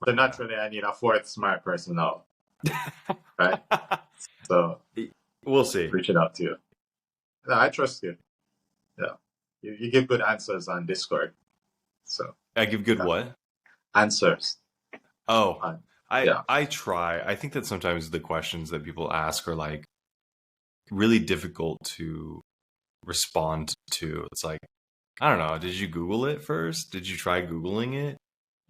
So naturally, I need a fourth smart person now, right? So We'll see. reaching out to you. No, I trust you. Yeah, you give good answers on Discord. So I give good yeah. what? Answers. Oh, Yeah, I try. I think that sometimes the questions that people ask are like really difficult to respond to. It's like, I don't know, did you Google it first? Did you try Googling it?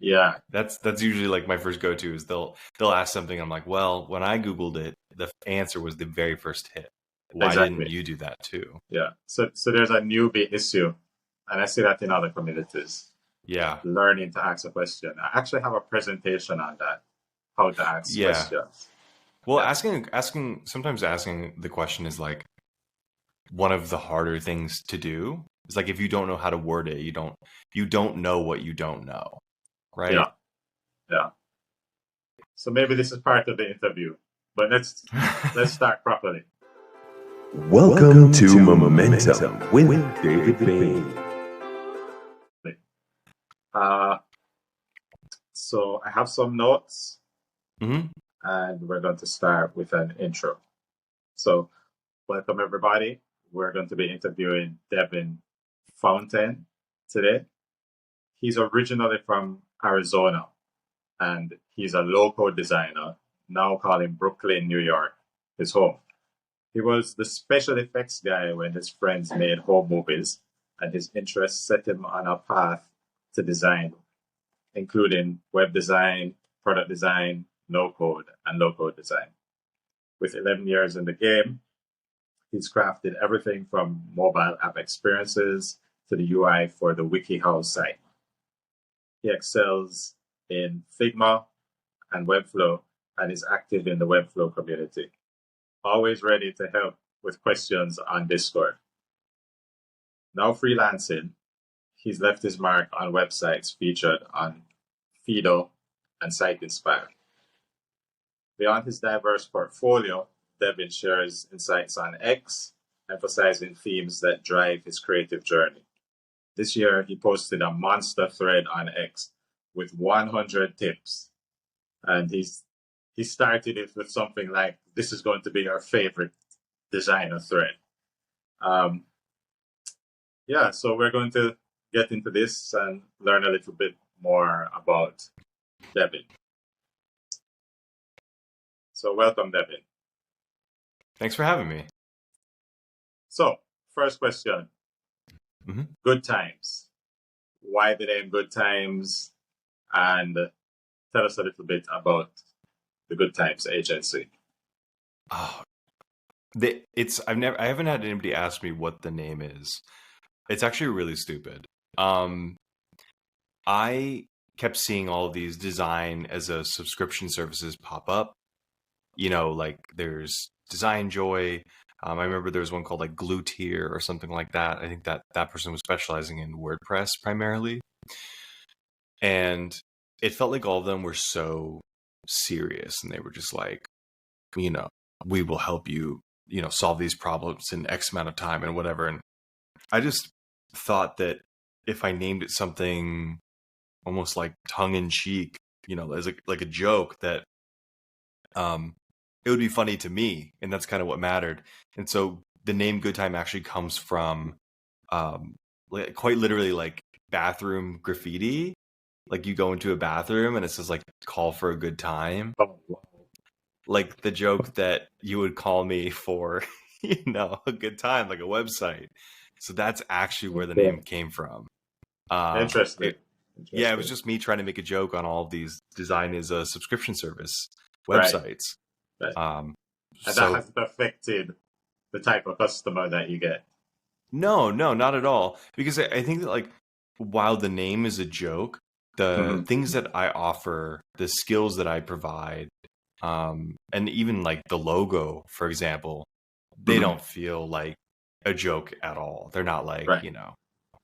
yeah, That's usually like my first go-to is they'll ask something. I'm like, well, when I Googled it, the answer was the very first hit. Why didn't exactly. you do that too? Yeah. So there's a newbie issue, and I see that in other communities. Yeah. Learning to ask a question. I actually have a presentation on that, how to ask Yeah. questions. Well, Yeah, sometimes asking the question is like one of the harder things to do. It's like if you don't know how to word it, you don't know what you don't know, right? yeah, yeah. So maybe this is part of the interview, but let's start properly. Welcome to Momentum with David Bain. So I have some notes, Mm-hmm. and we're going to start with an intro. So welcome everybody. We're going to be interviewing Devin Fountain today. He's originally from Arizona, and he's a local designer, now calling Brooklyn, New York, his home. He was the special effects guy when his friends made home movies, and his interests set him on a path to design, including web design, product design, no-code, and low-code design. With 11 years in the game, he's crafted everything from mobile app experiences to the UI for the WikiHow site. He excels in Figma and Webflow and is active in the Webflow community. Always ready to help with questions on Discord. Now freelancing, he's left his mark on websites featured on Fido and Site Inspire. Beyond his diverse portfolio, Devin shares insights on X, emphasizing themes that drive his creative journey. This year, he posted a monster thread on X with 100 tips. And he started it with something like, "This is going to be your favorite designer thread." Yeah, so we're going to get into this and learn a little bit more about Devin. So welcome, Devin. Thanks for having me. So, first question. Mm-hmm. Good Times. Why the name Good Times? And tell us a little bit about the Good Times agency. Oh, I haven't had anybody ask me what the name is. It's actually really stupid. I kept seeing all of these design as a subscription services pop up. You know, like there's Design Joy. I remember there was one called like Glue Tier or something like that. I think that person was specializing in WordPress primarily. And it felt like all of them were so serious and they were just like, you know, we will help you, you know, solve these problems in X amount of time and whatever. And I just thought that if I named it something almost like tongue in cheek, you know, as like a joke, that it would be funny to me, and that's kind of what mattered. And so the name Good Time actually comes from quite literally like bathroom graffiti. Like you go into a bathroom and it says like call for a good time. Oh, wow. Like the joke that you would call me for, you know, a good time, like a website. So that's actually where the name came from. Interesting. Yeah, it was just me trying to make a joke on all of these design as a subscription service Right. websites. Right. And So that hasn't affected the type of customer that you get. no, not at all. Because I think that like while the name is a joke, the things that I offer, the skills that I provide, and even like the logo, for example, they don't feel like a joke at all. They're not like, Right. you know.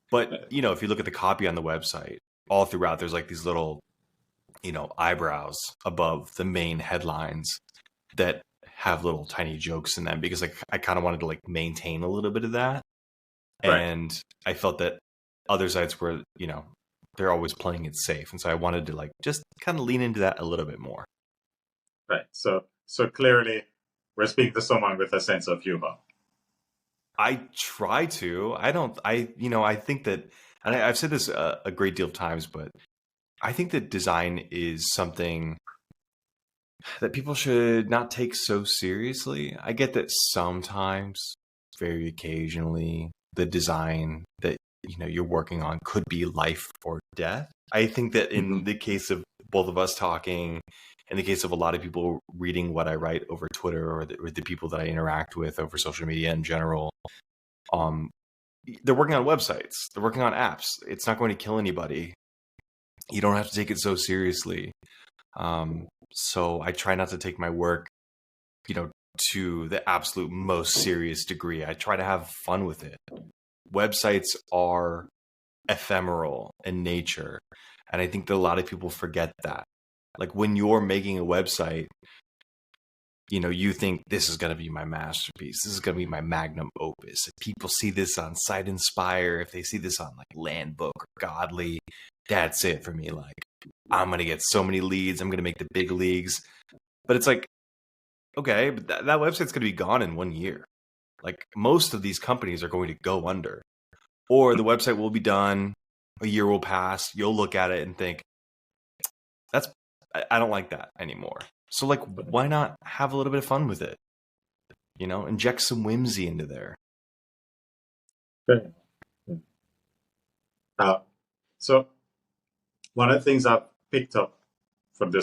But, you know, if you look at the copy on the website, all throughout, there's like these little, you know, eyebrows above the main headlines that have little tiny jokes in them because like I kind of wanted to like maintain a little bit of that. Right. And I felt that other sites were, you know, they're always playing it safe. And so I wanted to like just kind of lean into that a little bit more. Right. So clearly we're speaking to someone with a sense of humor. I try to. I think that, and I've said this a great deal of times, but I think that design is something that people should not take so seriously. I get that sometimes, very occasionally, the design that you're working on could be life or death. I think that in the case of both of us talking, in the case of a lot of people reading what I write over Twitter or the people that I interact with over social media in general, they're working on websites, they're working on apps. It's not going to kill anybody. You don't have to take it so seriously. So I try not to take my work, to the absolute most serious degree. I try to have fun with it. Websites are ephemeral in nature. And I think that a lot of people forget that. Like when you're making a website, you think this is going to be my masterpiece. This is going to be my magnum opus. If people see this on Site Inspire, if they see this on like Landbook or Godly, that's it for me. Like, I'm going to get so many leads. I'm going to make the big leagues. But it's like, okay, but that website's going to be gone in 1 year. Like most of these companies are going to go under. Or the website will be done, a year will pass, you'll look at it and think, I don't like that anymore. So like, why not have a little bit of fun with it? Inject some whimsy into there. So one of the things I've picked up from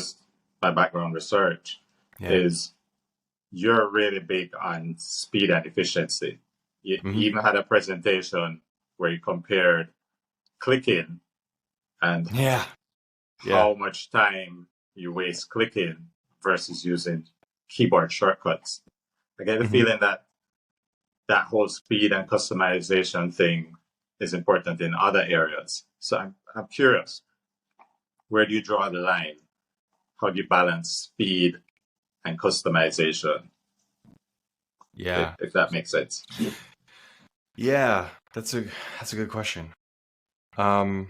my background research is you're really big on speed and efficiency. You even had a presentation where you compared clicking and how much time you waste clicking versus using keyboard shortcuts. I get the feeling that whole speed and customization thing is important in other areas. So I'm curious, where do you draw the line? How do you balance speed and customization? Yeah. If that makes sense. Yeah, that's a good question. How do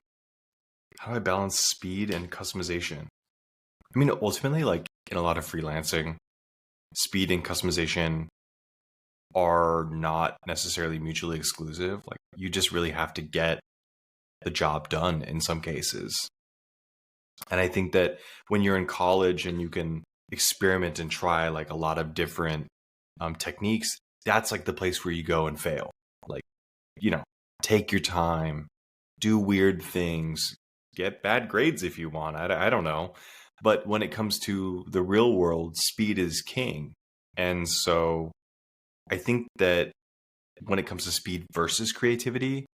I balance speed and customization? I mean, ultimately, like in a lot of freelancing, speed and customization are not necessarily mutually exclusive. Like you just really have to get the job done in some cases. And I think that when you're in college and you can experiment and try like a lot of different techniques, that's like the place where you go and fail. Like, take your time, do weird things, get bad grades if you want. I don't know. But when it comes to the real world, speed is king. And so I think that when it comes to speed versus creativity,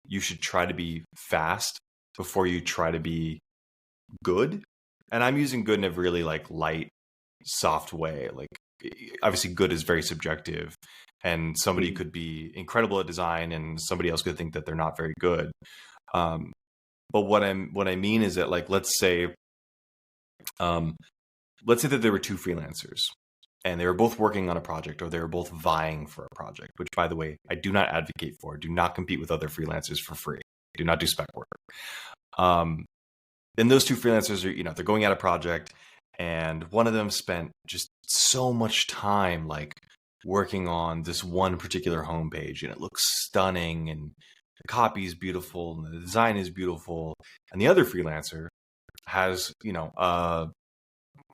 you should try to be fast before you try to be good. And I'm using good in a really like light, soft way. Like obviously good is very subjective, and somebody could be incredible at design and somebody else could think that they're not very good. But what I mean is that like, let's say that there were two freelancers and they were both working on a project, or they were both vying for a project, which by the way, I do not advocate for. Do not compete with other freelancers for free. Do not do spec work. Then those two freelancers are, they're going at a project, and one of them spent just so much time like working on this one particular homepage, and it looks stunning and the copy is beautiful and the design is beautiful. And the other freelancer has,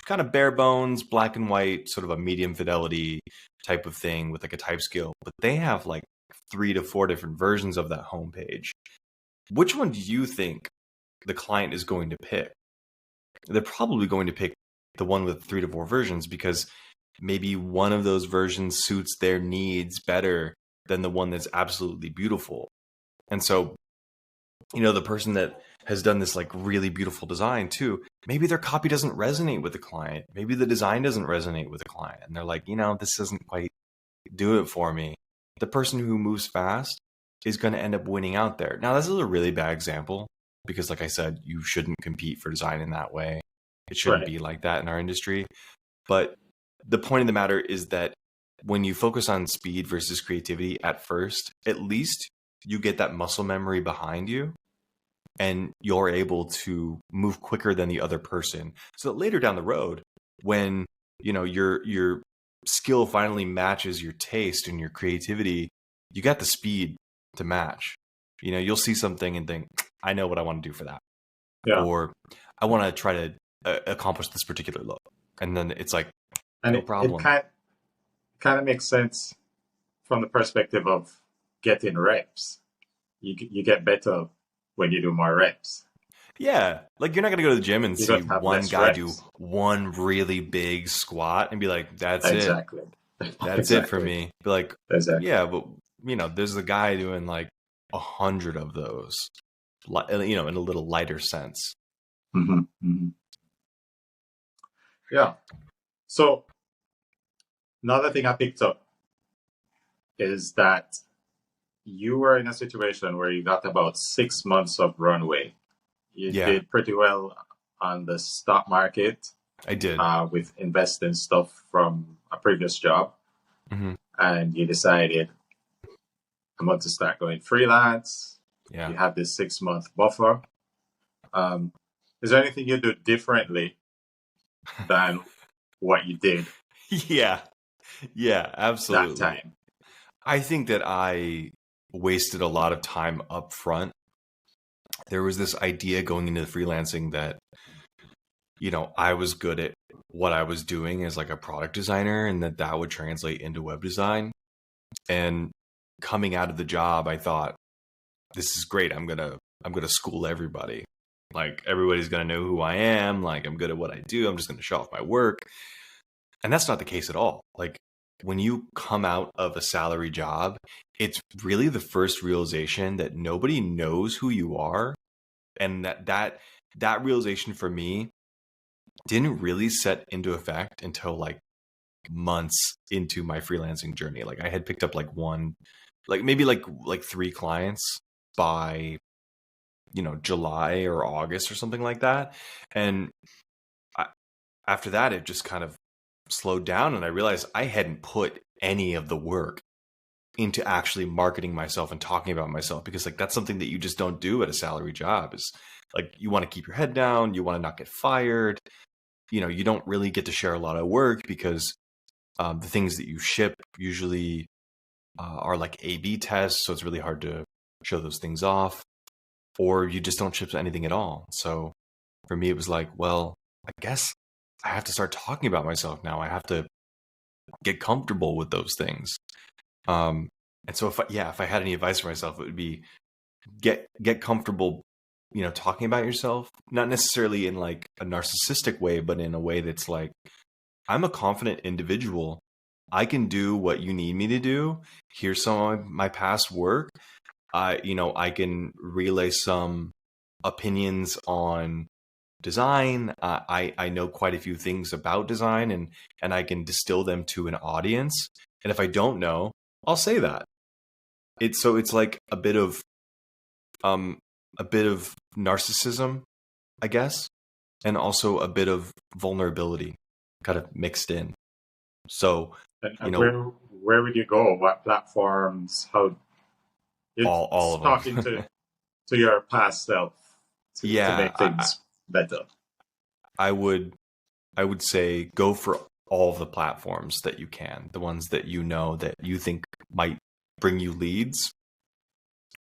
kind of bare bones, black and white, sort of a medium fidelity type of thing with like a type scale, but they have like 3 to 4 different versions of that homepage. Which one do you think the client is going to pick? They're probably going to pick the one with 3 to 4 versions because maybe one of those versions suits their needs better than the one that's absolutely beautiful. And so, the person that has done this like really beautiful design too, maybe their copy doesn't resonate with the client. Maybe the design doesn't resonate with the client. And they're like, this doesn't quite do it for me. The person who moves fast is going to end up winning out there. Now, this is a really bad example because like I said, you shouldn't compete for design in that way. It shouldn't be like that in our industry. But the point of the matter is that when you focus on speed versus creativity at first, at least you get that muscle memory behind you. and you're able to move quicker than the other person. So that later down the road, when your skill finally matches your taste and your creativity, you got the speed to match. You'll see something and think, I know what I want to do for that. Yeah. Or I want to try to accomplish this particular look. And then it's like, And no problem. It kind of makes sense from the perspective of getting reps. You get better when you do more reps. Yeah, like you're not gonna go to the gym and You see don't have one less guy do reps. one really big squat and be like, "That's Exactly. it, that's it for me." Be like, Exactly. yeah, but there's a guy doing like 100 of those, in a little lighter sense. Mm-hmm. Mm-hmm. Yeah. So another thing I picked up is that you were in a situation where you got about 6 months of runway. You Yeah. did pretty well on the stock market I did. with investing stuff from a previous job. Mm-hmm. And you decided, I'm going to start going freelance. Yeah. You have this 6-month buffer. Is there anything you do differently than what you did Yeah, absolutely. that time? I think that I wasted a lot of time up front. There was this idea going into the freelancing that, I was good at what I was doing as like a product designer and that would translate into web design. And coming out of the job, I thought, this is great. I'm going to school everybody. Like everybody's going to know who I am. Like I'm good at what I do. I'm just going to show off my work. And that's not the case at all. Like when you come out of a salary job, it's really the first realization that nobody knows who you are. And that realization for me didn't really set into effect until like months into my freelancing journey. Like I had picked up maybe 3 clients by, July or August or something like that. And after that, it just kind of slowed down and I realized I hadn't put any of the work into actually marketing myself and talking about myself, because like that's something that you just don't do at a salary job. Is like you want to keep your head down, you want to not get fired. You don't really get to share a lot of work because the things that you ship usually are like A/B tests, so it's really hard to show those things off, or you just don't ship anything at all. So for me, it was like, well, I guess I have to start talking about myself now. I have to get comfortable with those things. And so if I had any advice for myself, it would be get comfortable, talking about yourself, not necessarily in like a narcissistic way, but in a way that's like, I'm a confident individual. I can do what you need me to do. Here's some of my past work. I can relay some opinions on design. I know quite a few things about design and I can distill them to an audience. And if I don't know, I'll say that. It's like a bit of narcissism, I guess, and also a bit of vulnerability kind of mixed in. So, And where would you go? What platforms? How? all of talking them. to your past self to make things better. I would say go for all of the platforms that you can, the ones that that you think might bring you leads,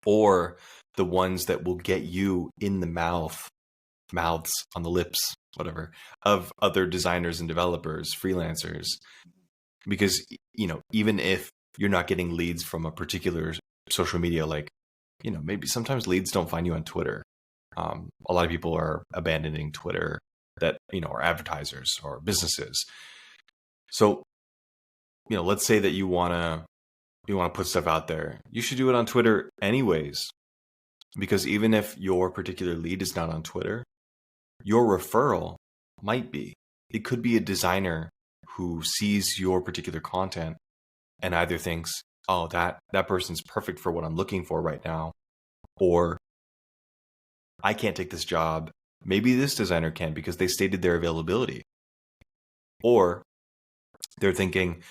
or the ones that will get you in the mouths on the lips, whatever, of other designers and developers, freelancers. Because, even if you're not getting leads from a particular social media, like, maybe sometimes leads don't find you on Twitter. A lot of people are abandoning Twitter that, are advertisers or businesses. So, let's say that you want to put stuff out there. You should do it on Twitter anyways, because even if your particular lead is not on Twitter, your referral might be. It could be a designer who sees your particular content and either thinks, oh, that person's perfect for what I'm looking for right now, or I can't take this job. Maybe this designer can because they stated their availability. Or they're thinking,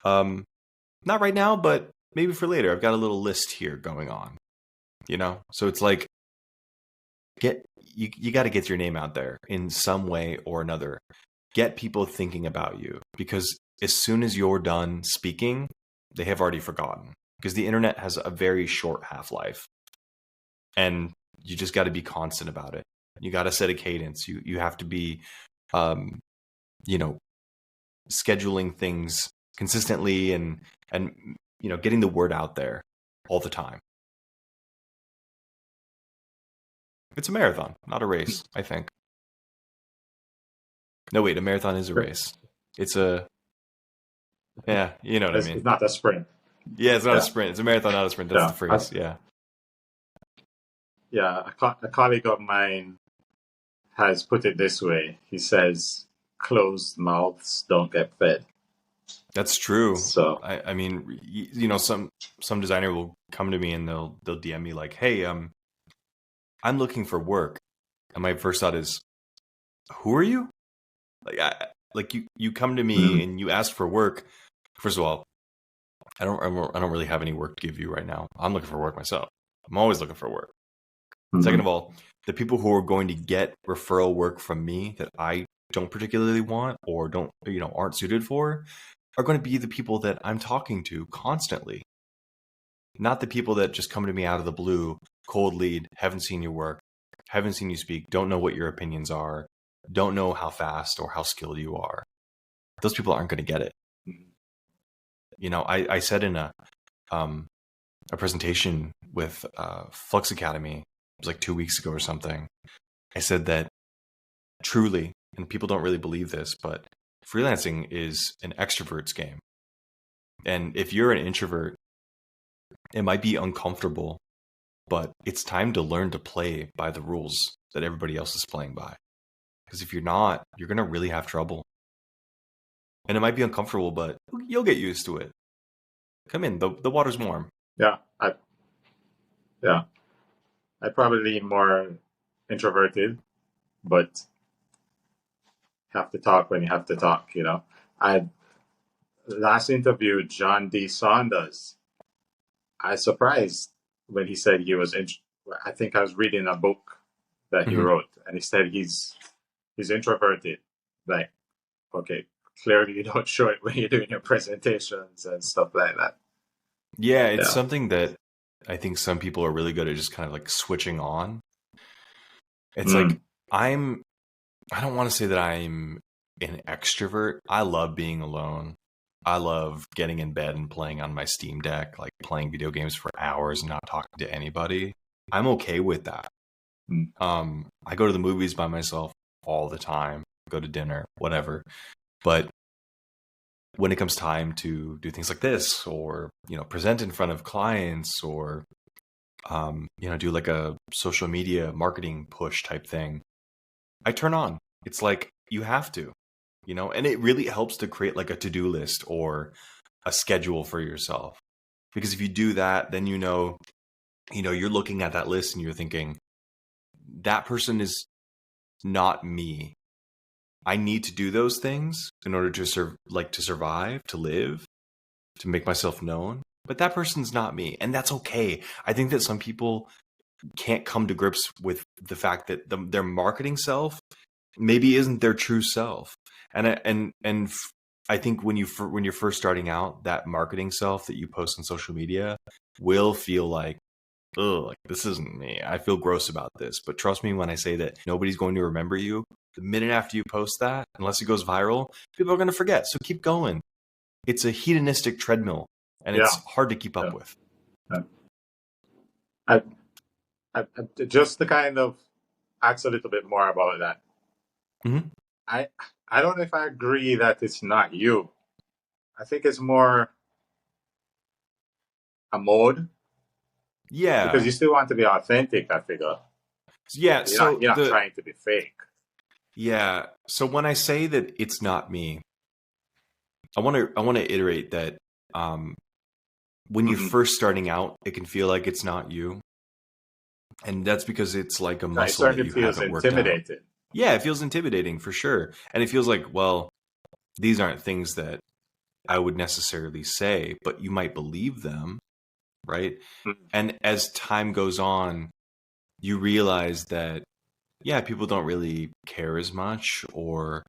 not right now, but maybe for later. I've got a little list here going on, So it's like you got to get your name out there in some way or another. Get people thinking about you, because as soon as you're done speaking, they have already forgotten, because the internet has a very short half-life, and you just got to be constant about it. You got to set a cadence. You have to be, you know, scheduling things consistently and you know, getting the word out there all the time. It's a marathon, not a race, I think. No, wait, a marathon is a race. It's a, yeah, you know what I mean. It's not a sprint. Yeah, it's not a sprint. It's a marathon, not a sprint. That's the phrase. Yeah. Yeah, a colleague of mine has put it this way. He says, "Closed mouths don't get fed." That's true. So I mean, you know, some designer will come to me and they'll DM me like, "Hey, I'm looking for work," and my first thought is, "Who are you?" Like you come to me and you ask for work. First of all, I don't really have any work to give you right now. I'm looking for work myself. I'm always looking for work. Second of all, the people who are going to get referral work from me that I don't particularly want or don't, you know, aren't suited for, are going to be the people that I'm talking to constantly. Not the people that just come to me out of the blue, cold lead, haven't seen your work, haven't seen you speak, don't know what your opinions are, don't know how fast or how skilled you are. Those people aren't going to get it. You know, I said in a presentation with Flux Academy, it was like 2 weeks ago or something. I said that truly, and people don't really believe this, but freelancing is an extrovert's game. And if you're an introvert, it might be uncomfortable, but it's time to learn to play by the rules that everybody else is playing by. Because if you're not, you're going to really have trouble. And it might be uncomfortable, but you'll get used to it. Come in, the water's warm. Yeah, I'd probably be more introverted, but have to talk when you have to talk, you know. I last interviewed John D. Saunders. I was surprised when he said he was I think I was reading a book that he wrote, and he said he's introverted. Like, okay, clearly you don't show it when you're doing your presentations and stuff like that. Yeah, it's something that I think some people are really good at, just kind of like switching on. It's like I don't want to say that I'm an extrovert. I love being alone. I love getting in bed and playing on my Steam Deck, like playing video games for hours and not talking to anybody. I'm okay with that. I go to the movies by myself all the time, go to dinner, whatever. But when it comes time to do things like this, or, you know, present in front of clients, or, you know, do like a social media marketing push type thing, I turn on. It's like, you have to, you know, and it really helps to create like a to-do list or a schedule for yourself. Because if you do that, then, you know, you're looking at that list and you're thinking, that person is not me. I need to do those things in order to survive, to live, to make myself known. But that person's not me, and that's okay. I think that some people can't come to grips with the fact that their marketing self maybe isn't their true self. And I think when you're first starting out, that marketing self that you post on social media will feel like, oh, like this isn't me. I feel gross about this. But trust me when I say that nobody's going to remember you. The minute after you post that, unless it goes viral, people are going to forget. So keep going. It's a hedonistic treadmill, and it's hard to keep up with. I just to kind of ask a little bit more about that. I don't know if I agree that it's not you. I think it's more a mode. Yeah. Because you still want to be authentic, I figure. Yeah. You're not trying to be fake. Yeah. So when I say that it's not me, I want to iterate that when you're first starting out, it can feel like it's not you. And that's because it's like a muscle that you haven't worked out. Yeah, it feels intimidating for sure. And it feels like, well, these aren't things that I would necessarily say, but you might believe them, right? And as time goes on, you realize that yeah, people don't really care as much, or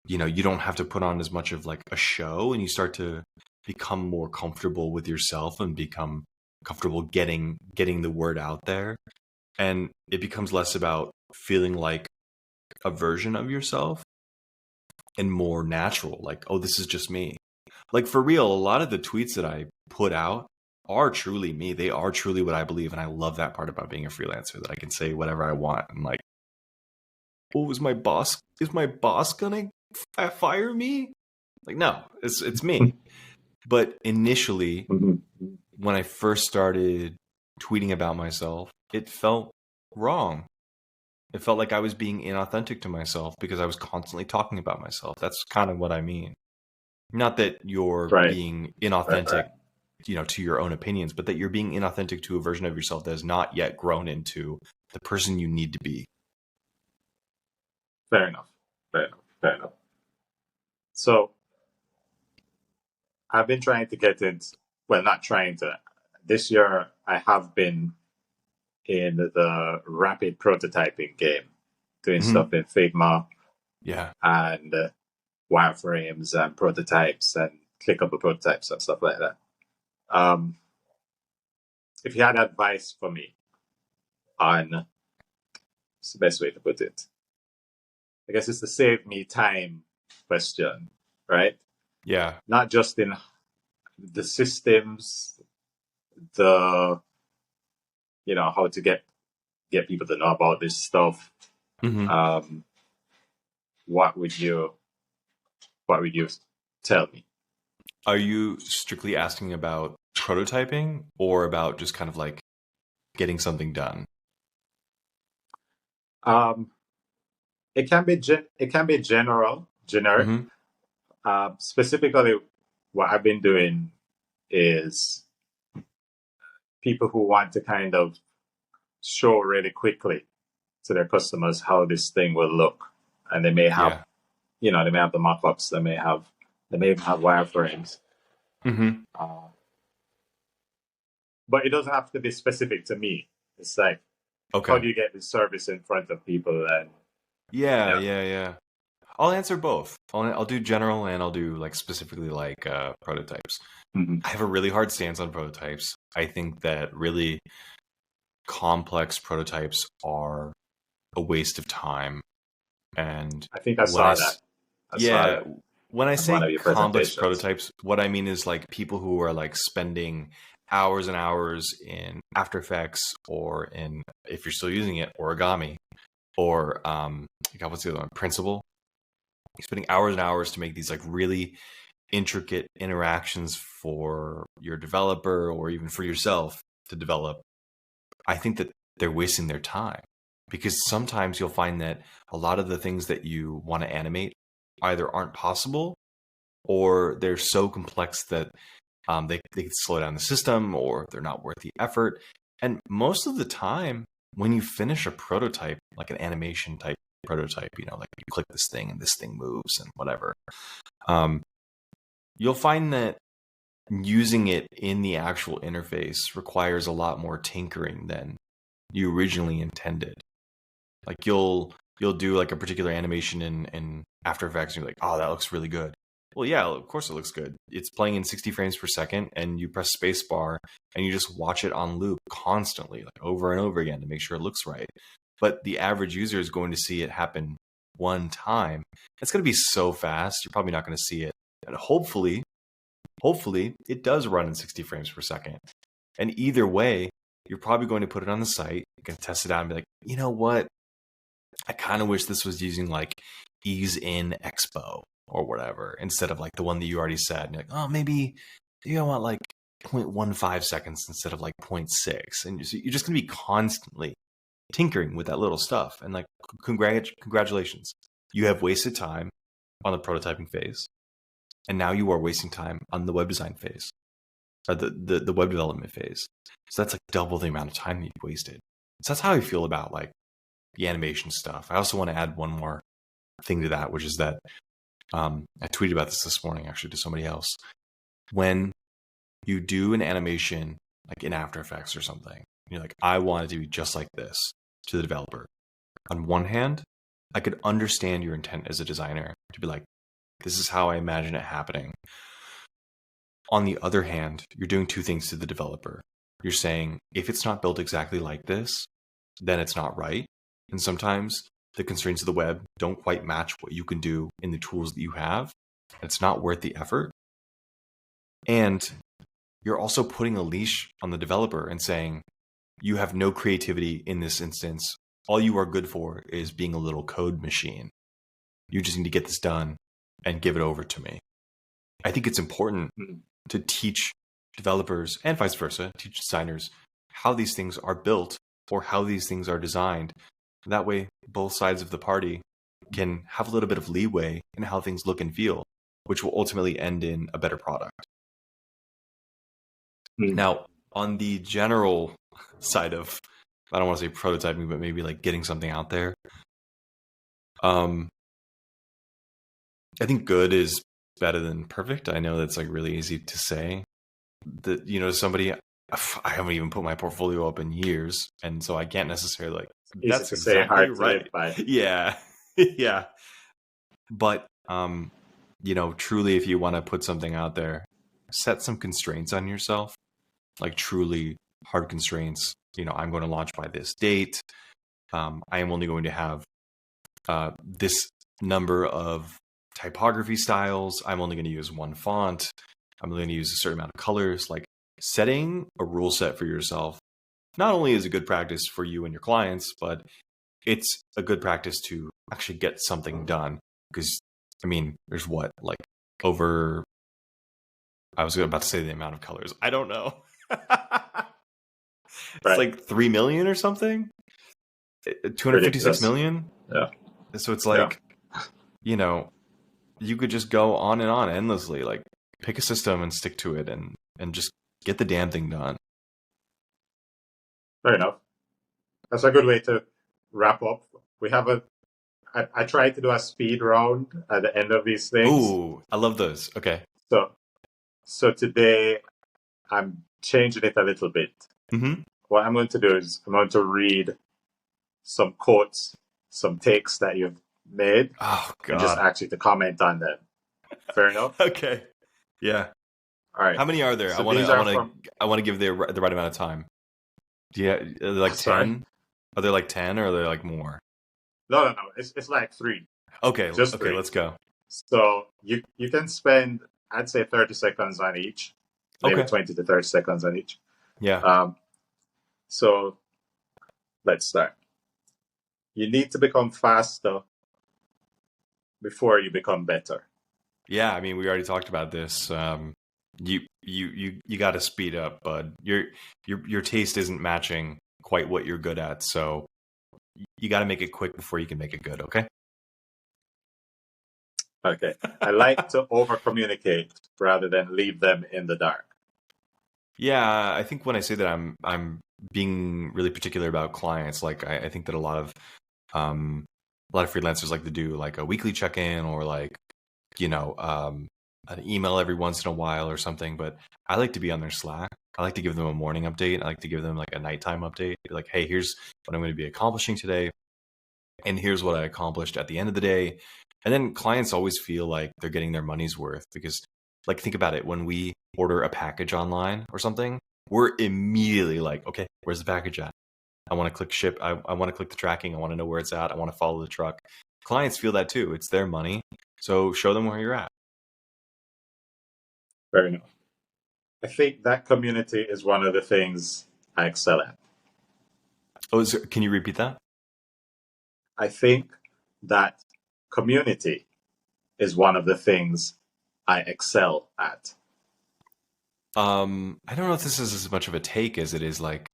you know, you don't have to put on as much of like a show, and you start to become more comfortable with yourself and become comfortable getting the word out there. And it becomes less about feeling like a version of yourself and more natural, like, oh, this is just me. Like, for real, a lot of the tweets that I put out are truly me. They are truly what I believe. And I love that part about being a freelancer, that I can say whatever I want. And like, oh, is my boss gonna fire me? Like, no, it's me. But initially, Mhm. when I first started tweeting about myself, it felt wrong. It felt like I was being inauthentic to myself because I was constantly talking about myself. That's kind of what I mean. Not that you're Right, being right, inauthentic, right. you know, to your own opinions, but that you're being inauthentic to a version of yourself that has not yet grown into the person you need to be. Fair enough. Fair enough. Fair enough. So I've been trying to get into, well, not trying to. This year, I have been in the rapid prototyping game, doing Mm-hmm. stuff in Figma Yeah. and wireframes and prototypes and clickable prototypes and stuff like that. Um, if you had advice for me on, what's the best way to put it? I guess it's the save me time question, right? Yeah. Not just in the systems, the how to get people to know about this stuff. Mm-hmm. Um, what would you tell me? Are you strictly asking about prototyping or about just kind of like getting something done? Um, it can be generic. Mm-hmm. Specifically, what I've been doing is people who want to kind of show really quickly to their customers how this thing will look, and they may have Yeah. they may have the mock-ups, they may even have wireframes. Mm-hmm. Uh, but it doesn't have to be specific to me. It's like, how Okay. do you get this service in front of people? And Yeah, yeah, yeah, yeah. I'll answer both. I'll do general and I'll do like specifically like prototypes. mm-hmm. I have a really hard stance on prototypes. I think that really complex prototypes are a waste of time. And I think I when I, saw that. I saw yeah, that when I on one say of your complex presentations. prototypes, what I mean is like people who are like spending hours and hours in After Effects, or in, if you're still using it, origami, or God, what's the other one? Principle. You're spending hours and hours to make these like really intricate interactions for your developer or even for yourself to develop. I think that they're wasting their time, because sometimes you'll find that a lot of the things that you want to animate either aren't possible, or they're so complex that they could slow down the system, or they're not worth the effort. And most of the time, when you finish a prototype, like an animation type prototype, you know, like you click this thing and this thing moves and whatever, um, you'll find that using it in the actual interface requires a lot more tinkering than you originally intended. Like you'll do like a particular animation in After Effects, and you're like, oh, that looks really good. Well, yeah, of course it looks good. It's playing in 60 frames per second, and you press spacebar and you just watch it on loop constantly, like over and over again, to make sure it looks right. But the average user is going to see it happen one time. It's going to be so fast, you're probably not going to see it. And hopefully it does run in 60 frames per second. And either way, you're probably going to put it on the site, you can test it out and be like, you know what? I kind of wish this was using like ease in expo or whatever, instead of like the one that you already said. And you're like, oh, maybe I want like 0.15 seconds instead of like 0.6. And you're just going to be constantly tinkering with that little stuff. And like, congratulations, you have wasted time on the prototyping phase. And now you are wasting time on the web design phase, or the web development phase. So that's like double the amount of time that you've wasted. So that's how I feel about like the animation stuff. I also want to add one more thing to that, which is that I tweeted about this morning actually to somebody else. When you do an animation like in After Effects or something, you're like, I want it to be just like this. to the developer. On one hand, I could understand your intent as a designer to be like, this is how I imagine it happening. On the other hand, you're doing two things to the developer. You're saying, if it's not built exactly like this, then it's not right. And sometimes the constraints of the web don't quite match what you can do in the tools that you have. It's not worth the effort. And you're also putting a leash on the developer and saying, you have no creativity in this instance. All you are good for is being a little code machine. You just need to get this done and give it over to me. I think it's important to teach developers and vice versa, teach designers how these things are built or how these things are designed. That way, both sides of the party can have a little bit of leeway in how things look and feel, which will ultimately end in a better product. Now, on the general side of, I don't want to say prototyping, but maybe like getting something out there, I think good is better than perfect. I know that's like really easy to say. That, you know, somebody, I haven't even put my portfolio up in years, and so I can't necessarily like, that's to say, exactly hard right. to live by. Yeah. Yeah. But, you know, truly, if you want to put something out there, set some constraints on yourself, like truly hard constraints. You know, I'm going to launch by this date. I am only going to have this number of typography styles. I'm only going to use one font. I'm only going to use a certain amount of colors. Like, setting a rule set for yourself not only is a good practice for you and your clients, but it's a good practice to actually get something done. Because, I mean, there's what, like over, I was about to say the amount of colors. I don't know. It's like 3 million or something. 256 million. Yeah. So it's like, you know, you could just go on and on endlessly. Like, pick a system and stick to it and just get the damn thing done. Fair enough. That's a good way to wrap up. We have I tried to do a speed round at the end of these things. Ooh, I love those. Okay. So today I'm changing it a little bit. What I'm going to do is I'm going to read some quotes, some takes that you've made. Oh, God. And just ask you to comment on them. Fair enough? Okay. Yeah. All right. How many are there? So I want to give the right amount of time. Yeah, are there like 10? Are there like 10 or are there like more? No. It's like 3. Okay. Just okay, 3. Let's go. So you can spend, I'd say, 30 seconds on each. Maybe 20 to 30 seconds on each. Yeah. So let's start. You need to become faster before you become better. Yeah, I mean, we already talked about this. You got to speed up, bud. Your taste isn't matching quite what you're good at, so you got to make it quick before you can make it good. Okay. Okay. I like to over communicate rather than leave them in the dark. Yeah, I think when I say that, I'm being really particular about clients. Like, I think that a lot of freelancers like to do like a weekly check-in or like, you know, an email every once in a while or something. But I like to be on their Slack. I like to give them a morning update. I like to give them like a nighttime update. Be like, hey, here's what I'm going to be accomplishing today, and here's what I accomplished at the end of the day. And then clients always feel like they're getting their money's worth because, like, think about it. When we order a package online or something, we're immediately like, okay, where's the package at? I want to click ship. I want to click the tracking. I want to know where it's at. I want to follow the truck. Clients feel that too. It's their money. So show them where you're at. Fair enough. I think that community is one of the things I excel at. Oh, can you repeat that? I think that community is one of the things I excel at. I don't know if this is as much of a take as it is like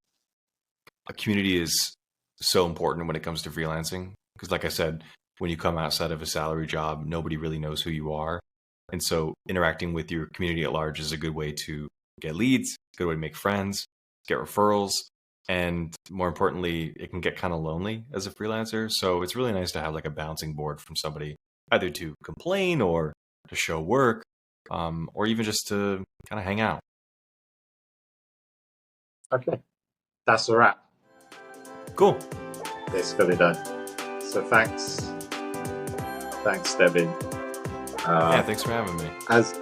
a community is so important when it comes to freelancing. Because like I said, when you come outside of a salary job, nobody really knows who you are. And so interacting with your community at large is a good way to get leads, good way to make friends, get referrals. And more importantly, it can get kind of lonely as a freelancer. So it's really nice to have like a bouncing board from somebody, either to complain or to show work, or even just to kind of hang out. Okay. That's a wrap. Cool. basically done. So thanks, Devin. Yeah, thanks for having me. As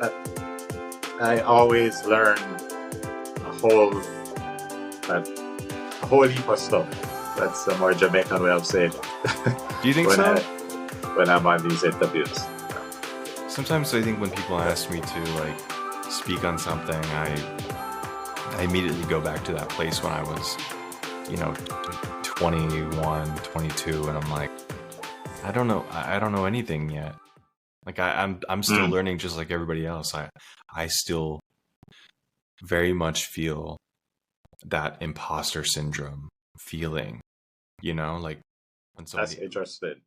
I always learn a whole heap of stuff. That's a more Jamaican way of saying it. Do you think so? When I'm on these interviews. Sometimes I think when people ask me to like speak on something, I immediately go back to that place when I was, 21, 22, and I'm like, I don't know anything yet. Like I'm still learning just like everybody else. I still very much feel that imposter syndrome feeling, like when somebody. That's interesting.